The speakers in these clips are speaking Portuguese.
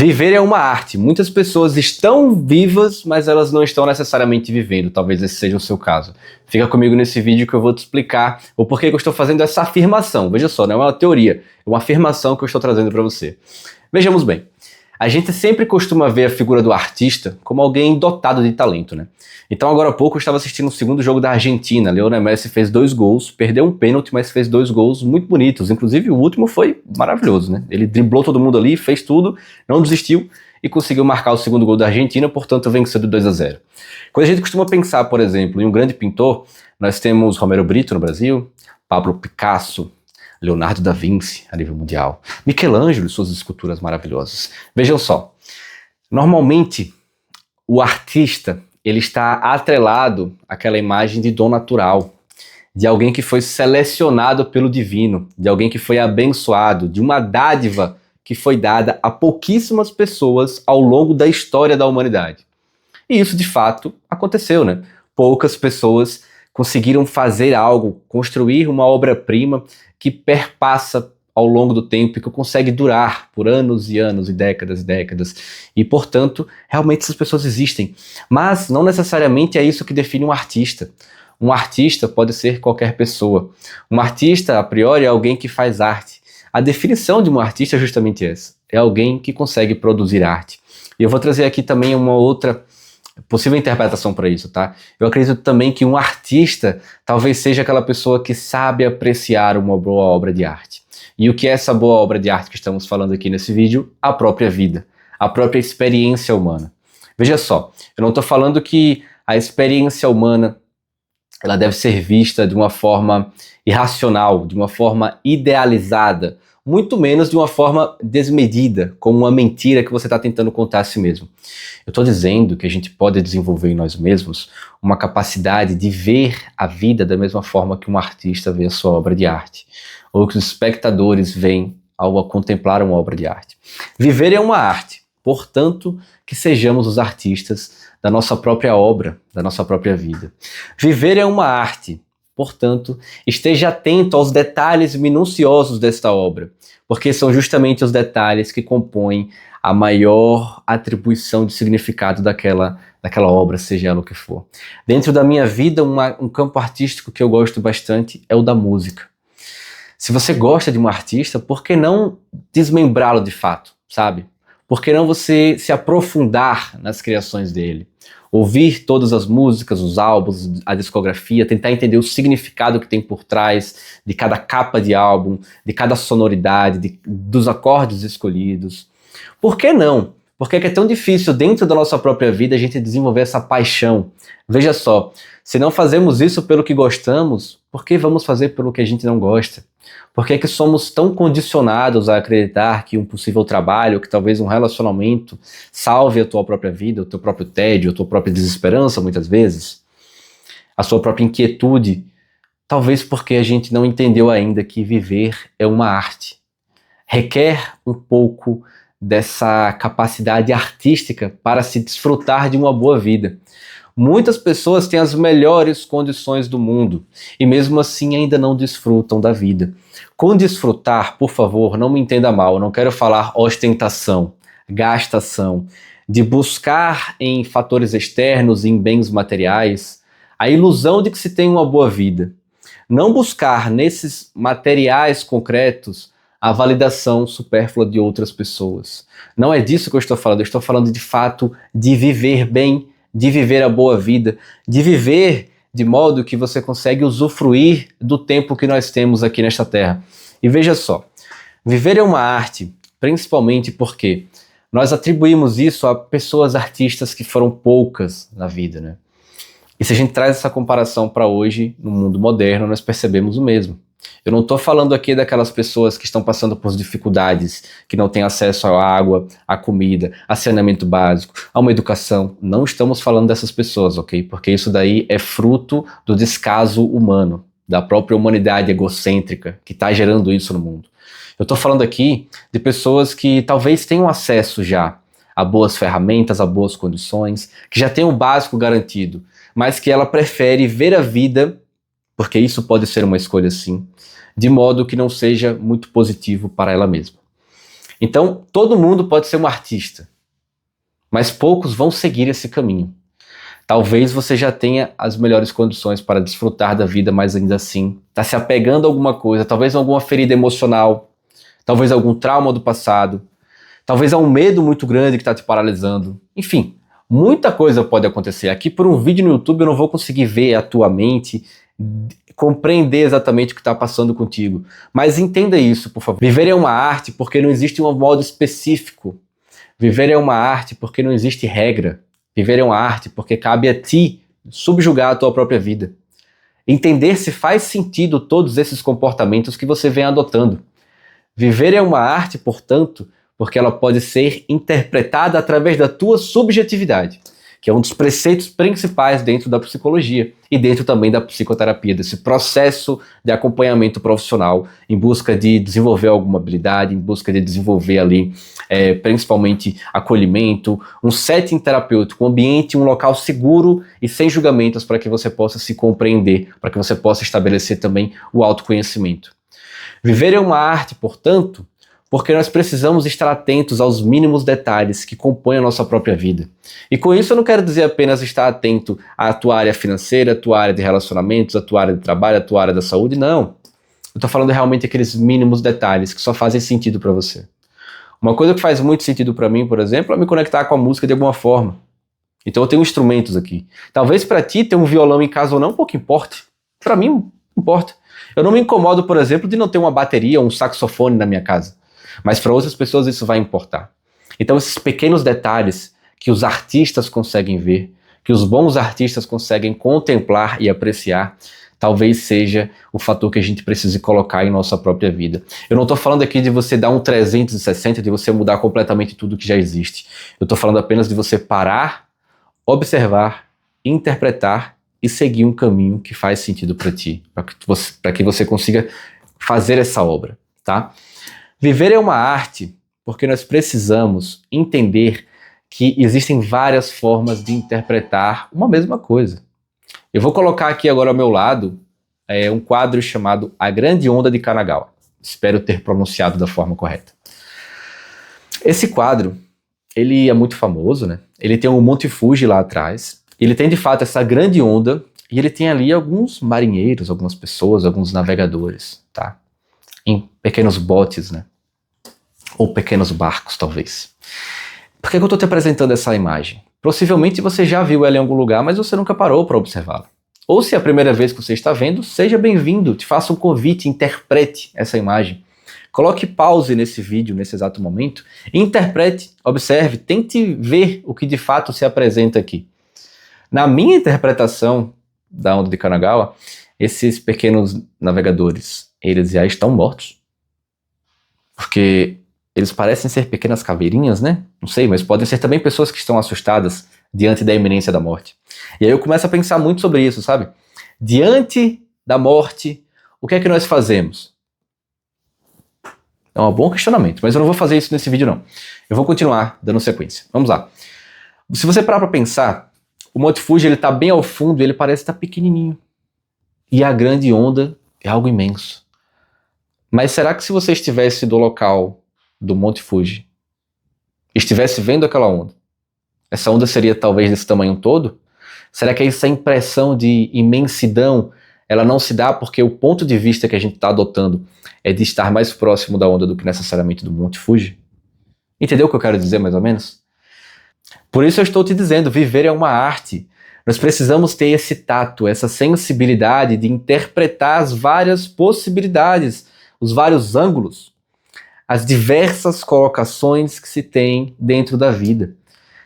Viver é uma arte. Muitas pessoas estão vivas, mas elas não estão necessariamente vivendo. Talvez esse seja o seu caso. Fica comigo nesse vídeo que eu vou te explicar o porquê que eu estou fazendo essa afirmação. Veja só, não é uma teoria, é uma afirmação que eu estou trazendo para você. Vejamos bem. A gente sempre costuma ver a figura do artista como alguém dotado de talento, né? Então agora há pouco eu estava assistindo o segundo jogo da Argentina. Lionel Messi fez 2 gols, perdeu um pênalti, mas fez 2 gols muito bonitos. Inclusive o último foi maravilhoso, né? Ele driblou todo mundo ali, fez tudo, não desistiu e conseguiu marcar o segundo gol da Argentina, portanto venceu de 2-0. Quando a gente costuma pensar, por exemplo, em um grande pintor, nós temos Romero Brito no Brasil, Pablo Picasso, Leonardo da Vinci a nível mundial, Michelangelo e suas esculturas maravilhosas. Vejam só, normalmente o artista ele está atrelado àquela imagem de dom natural, de alguém que foi selecionado pelo divino, de alguém que foi abençoado, de uma dádiva que foi dada a pouquíssimas pessoas ao longo da história da humanidade. E isso de fato aconteceu, né? Poucas pessoas conseguiram fazer algo, construir uma obra-prima que perpassa ao longo do tempo e que consegue durar por anos e anos e décadas, e portanto, realmente essas pessoas existem. Mas não necessariamente é isso que define um artista. Um artista pode ser qualquer pessoa. Um artista, a priori, é alguém que faz arte. A definição de um artista é justamente essa. É alguém que consegue produzir arte. E eu vou trazer aqui também uma outra possível interpretação para isso, tá? Eu acredito também que um artista talvez seja aquela pessoa que sabe apreciar uma boa obra de arte. E o que é essa boa obra de arte que estamos falando aqui nesse vídeo? A própria vida, a própria experiência humana. Veja só, eu não estou falando que a experiência humana ela deve ser vista de uma forma irracional, de uma forma idealizada, muito menos de uma forma desmedida, como uma mentira que você está tentando contar a si mesmo. Eu estou dizendo que a gente pode desenvolver em nós mesmos uma capacidade de ver a vida da mesma forma que um artista vê a sua obra de arte, ou que os espectadores veem ao contemplar uma obra de arte. Viver é uma arte, portanto, que sejamos os artistas da nossa própria obra, da nossa própria vida. Viver é uma arte, portanto, esteja atento aos detalhes minuciosos desta obra, porque são justamente os detalhes que compõem a maior atribuição de significado daquela obra, seja ela o que for. Dentro da minha vida, um campo artístico que eu gosto bastante é o da música. Se você gosta de um artista, por que não desmembrá-lo de fato, sabe? Por que não você se aprofundar nas criações dele? Ouvir todas as músicas, os álbuns, a discografia, tentar entender o significado que tem por trás de cada capa de álbum, de cada sonoridade, dos acordes escolhidos. Por que não? Por que é tão difícil dentro da nossa própria vida a gente desenvolver essa paixão? Veja só, se não fazemos isso pelo que gostamos, por que vamos fazer pelo que a gente não gosta? Por que é que somos tão condicionados a acreditar que um possível trabalho, que talvez um relacionamento salve a tua própria vida, o teu próprio tédio, a tua própria desesperança, muitas vezes, a sua própria inquietude? Talvez porque a gente não entendeu ainda que viver é uma arte. Requer um pouco dessa capacidade artística para se desfrutar de uma boa vida. Muitas pessoas têm as melhores condições do mundo e mesmo assim ainda não desfrutam da vida. Com desfrutar, por favor, não me entenda mal, eu não quero falar ostentação, gastação, de buscar em fatores externos, em bens materiais, a ilusão de que se tem uma boa vida. Não buscar nesses materiais concretos a validação supérflua de outras pessoas. Não é disso que eu estou falando de fato de viver bem, de viver a boa vida, de viver de modo que você consegue usufruir do tempo que nós temos aqui nesta terra. E veja só, viver é uma arte, principalmente porque nós atribuímos isso a pessoas artistas que foram poucas na vida, né? E se a gente traz essa comparação para hoje, no mundo moderno, nós percebemos o mesmo. Eu não estou falando aqui daquelas pessoas que estão passando por dificuldades, que não têm acesso à água, à comida, a saneamento básico, a uma educação. Não estamos falando dessas pessoas, ok? Porque isso daí é fruto do descaso humano, da própria humanidade egocêntrica que está gerando isso no mundo. Eu estou falando aqui de pessoas que talvez tenham acesso já a boas ferramentas, a boas condições, que já têm o básico garantido, mas que ela prefere ver a vida, porque isso pode ser uma escolha sim, de modo que não seja muito positivo para ela mesma. Então, todo mundo pode ser um artista, mas poucos vão seguir esse caminho. Talvez você já tenha as melhores condições para desfrutar da vida, mas ainda assim está se apegando a alguma coisa, talvez alguma ferida emocional, talvez algum trauma do passado, talvez há um medo muito grande que está te paralisando. Enfim, muita coisa pode acontecer. Aqui por um vídeo no YouTube eu não vou conseguir ver a tua mente, compreender exatamente o que está passando contigo. Mas entenda isso, por favor. Viver é uma arte porque não existe um modo específico. Viver é uma arte porque não existe regra. Viver é uma arte porque cabe a ti subjugar a tua própria vida. Entender se faz sentido todos esses comportamentos que você vem adotando. Viver é uma arte, portanto, porque ela pode ser interpretada através da tua subjetividade, que é um dos preceitos principais dentro da psicologia e dentro também da psicoterapia, desse processo de acompanhamento profissional em busca de desenvolver alguma habilidade, em busca de desenvolver ali principalmente acolhimento, um setting terapêutico, um ambiente, um local seguro e sem julgamentos para que você possa se compreender, para que você possa estabelecer também o autoconhecimento. Viver é uma arte, portanto, porque nós precisamos estar atentos aos mínimos detalhes que compõem a nossa própria vida. E com isso eu não quero dizer apenas estar atento à tua área financeira, à tua área de relacionamentos, à tua área de trabalho, à tua área da saúde, não. Eu estou falando realmente aqueles mínimos detalhes que só fazem sentido para você. Uma coisa que faz muito sentido para mim, por exemplo, é me conectar com a música de alguma forma. Então eu tenho instrumentos aqui. Talvez para ti ter um violão em casa ou não, pouco importe. Para mim, importa. Eu não me incomodo, por exemplo, de não ter uma bateria ou um saxofone na minha casa. Mas para outras pessoas isso vai importar. Então esses pequenos detalhes que os artistas conseguem ver, que os bons artistas conseguem contemplar e apreciar, talvez seja o fator que a gente precise colocar em nossa própria vida. Eu não estou falando aqui de você dar um 360, de você mudar completamente tudo que já existe. Eu estou falando apenas de você parar, observar, interpretar e seguir um caminho que faz sentido para ti, para que você consiga fazer essa obra, tá? Viver é uma arte porque nós precisamos entender que existem várias formas de interpretar uma mesma coisa. Eu vou colocar aqui agora ao meu lado um quadro chamado A Grande Onda de Kanagawa. Espero ter pronunciado da forma correta. Esse quadro, ele é muito famoso, né? Ele tem um Monte Fuji lá atrás. Ele tem de fato essa grande onda e ele tem ali alguns marinheiros, algumas pessoas, alguns navegadores, tá? Em pequenos botes, né? Ou pequenos barcos, talvez. Por que eu estou te apresentando essa imagem? Possivelmente você já viu ela em algum lugar, mas você nunca parou para observá-la. Ou se é a primeira vez que você está vendo, seja bem-vindo, te faça um convite, interprete essa imagem. Coloque pause nesse vídeo, nesse exato momento, e interprete, observe, tente ver o que de fato se apresenta aqui. Na minha interpretação da onda de Kanagawa, esses pequenos navegadores, eles já estão mortos. Porque eles parecem ser pequenas caveirinhas, né? Não sei, mas podem ser também pessoas que estão assustadas diante da iminência da morte. E aí eu começo a pensar muito sobre isso, sabe? Diante da morte, o que é que nós fazemos? É um bom questionamento, mas eu não vou fazer isso nesse vídeo não. Eu vou continuar dando sequência. Vamos lá. Se você parar para pensar, o Monte Fuji ele está bem ao fundo e ele parece estar pequenininho. E a grande onda é algo imenso. Mas será que se você estivesse do local do Monte Fuji, estivesse vendo aquela onda, essa onda seria talvez desse tamanho todo? Será que essa impressão de imensidão, ela não se dá porque o ponto de vista que a gente está adotando é de estar mais próximo da onda do que necessariamente do Monte Fuji? Entendeu o que eu quero dizer mais ou menos? Por isso eu estou te dizendo, viver é uma arte. Nós precisamos ter esse tato, essa sensibilidade de interpretar as várias possibilidades, os vários ângulos, as diversas colocações que se tem dentro da vida.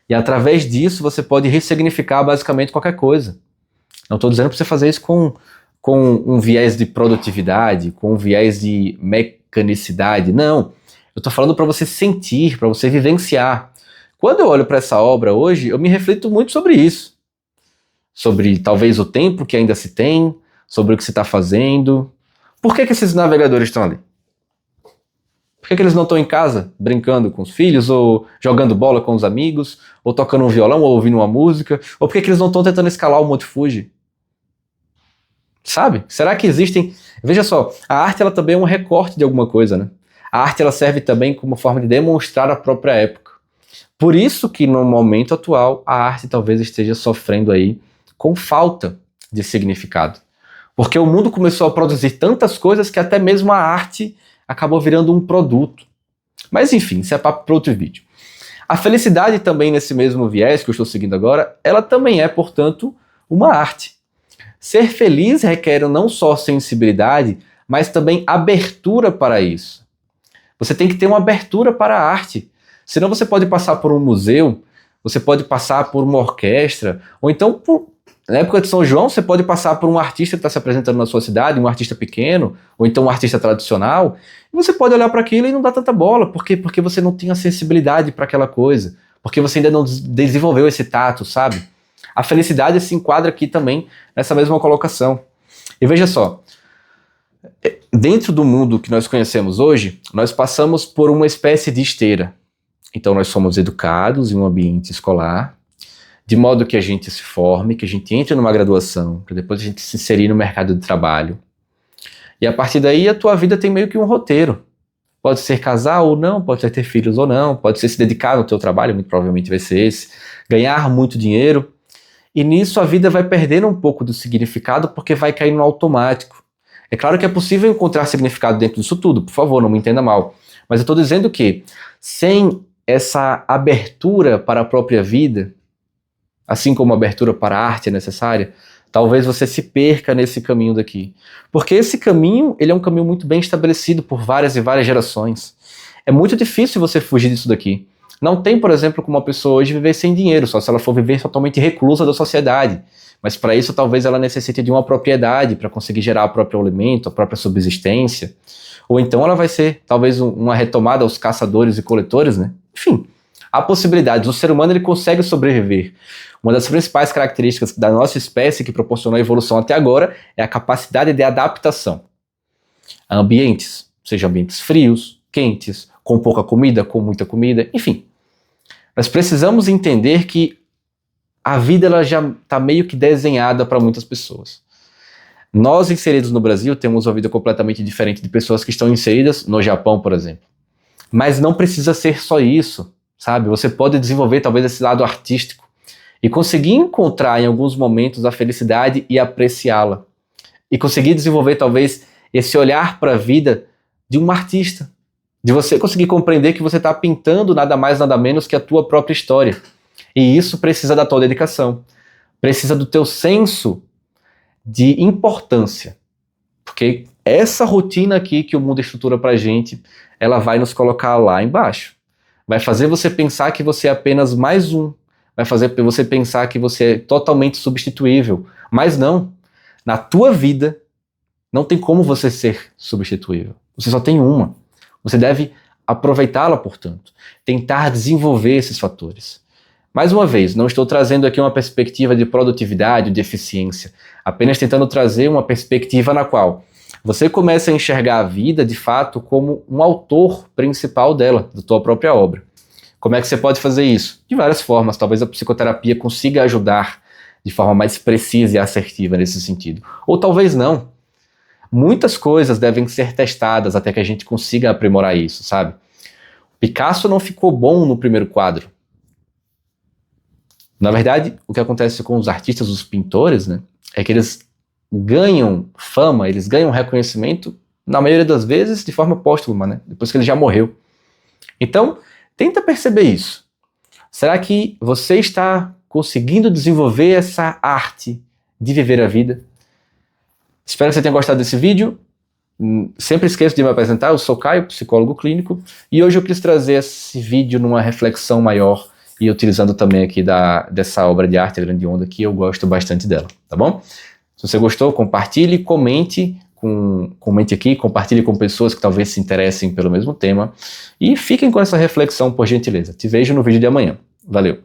E através disso você pode ressignificar basicamente qualquer coisa. Não estou dizendo para você fazer isso com um viés de produtividade, com um viés de mecanicidade, não. Eu estou falando para você sentir, para você vivenciar. Quando eu olho para essa obra hoje, eu me reflito muito sobre isso. Sobre talvez o tempo que ainda se tem, sobre o que se está fazendo. Por que esses navegadores estão ali? Por que eles não estão em casa, brincando com os filhos, ou jogando bola com os amigos, ou tocando um violão, ou ouvindo uma música? Ou por que eles não estão tentando escalar o Monte Fuji? Sabe? Será que existem... Veja só, a arte ela também é um recorte de alguma coisa, né? A arte ela serve também como forma de demonstrar a própria época. Por isso que no momento atual a arte talvez esteja sofrendo aí com falta de significado. Porque o mundo começou a produzir tantas coisas que até mesmo a arte acabou virando um produto. Mas enfim, isso é papo para outro vídeo. A felicidade também nesse mesmo viés que eu estou seguindo agora, ela também é, portanto, uma arte. Ser feliz requer não só sensibilidade, mas também abertura para isso. Você tem que ter uma abertura para a arte. Senão você pode passar por um museu, você pode passar por uma orquestra, ou então, na época de São João, você pode passar por um artista que está se apresentando na sua cidade, um artista pequeno, ou então um artista tradicional, e você pode olhar para aquilo e não dar tanta bola. Por quê? Porque você não tem a sensibilidade para aquela coisa, porque você ainda não desenvolveu esse tato, sabe? A felicidade se enquadra aqui também nessa mesma colocação. E veja só, dentro do mundo que nós conhecemos hoje, nós passamos por uma espécie de esteira. Então nós somos educados em um ambiente escolar, de modo que a gente se forme, que a gente entre numa graduação, que depois a gente se inserir no mercado de trabalho. E a partir daí a tua vida tem meio que um roteiro. Pode ser casar ou não, pode ser ter filhos ou não, pode ser se dedicar no teu trabalho, muito provavelmente vai ser esse, ganhar muito dinheiro. E nisso a vida vai perdendo um pouco do significado porque vai cair no automático. É claro que é possível encontrar significado dentro disso tudo, por favor, não me entenda mal. Mas eu estou dizendo que sem essa abertura para a própria vida, assim como a abertura para a arte é necessária, talvez você se perca nesse caminho daqui. Porque esse caminho, ele é um caminho muito bem estabelecido por várias e várias gerações. É muito difícil você fugir disso daqui. Não tem, por exemplo, como uma pessoa hoje viver sem dinheiro, só se ela for viver totalmente reclusa da sociedade. Mas para isso talvez ela necessite de uma propriedade para conseguir gerar o próprio alimento, a própria subsistência. Ou então ela vai ser talvez uma retomada aos caçadores e coletores, né? Enfim, há possibilidades. O ser humano ele consegue sobreviver. Uma das principais características da nossa espécie que proporcionou a evolução até agora é a capacidade de adaptação a ambientes, seja ambientes frios, quentes, com pouca comida, com muita comida, enfim. Nós precisamos entender que a vida ela já está meio que desenhada para muitas pessoas. Nós inseridos no Brasil temos uma vida completamente diferente de pessoas que estão inseridas no Japão, por exemplo. Mas não precisa ser só isso, sabe? Você pode desenvolver talvez esse lado artístico e conseguir encontrar em alguns momentos a felicidade e apreciá-la. E conseguir desenvolver talvez esse olhar para a vida de um artista. De você conseguir compreender que você está pintando nada mais, nada menos que a tua própria história. E isso precisa da tua dedicação. Precisa do teu senso de importância. Porque essa rotina aqui que o mundo estrutura pra gente, ela vai nos colocar lá embaixo. Vai fazer você pensar que você é apenas mais um. Vai fazer você pensar que você é totalmente substituível. Mas não. Na tua vida, não tem como você ser substituível. Você só tem uma. Você deve aproveitá-la, portanto. Tentar desenvolver esses fatores. Mais uma vez, não estou trazendo aqui uma perspectiva de produtividade ou de eficiência. Apenas tentando trazer uma perspectiva na qual você começa a enxergar a vida, de fato, como um autor principal dela, da tua própria obra. Como é que você pode fazer isso? De várias formas. Talvez a psicoterapia consiga ajudar de forma mais precisa e assertiva nesse sentido. Ou talvez não. Muitas coisas devem ser testadas até que a gente consiga aprimorar isso, sabe? Picasso não ficou bom no primeiro quadro. Na verdade, o que acontece com os artistas, os pintores, né, é que eles ganham fama, eles ganham reconhecimento, na maioria das vezes, de forma póstuma, né, depois que ele já morreu. Então, tenta perceber isso. Será que você está conseguindo desenvolver essa arte de viver a vida? Espero que você tenha gostado desse vídeo. Sempre esqueço de me apresentar, eu sou Caio, psicólogo clínico, e hoje eu quis trazer esse vídeo numa reflexão maior e utilizando também aqui dessa obra de arte, A Grande Onda, que eu gosto bastante dela, tá bom? Se você gostou, compartilhe, comente aqui, compartilhe com pessoas que talvez se interessem pelo mesmo tema e fiquem com essa reflexão, por gentileza. Te vejo no vídeo de amanhã. Valeu!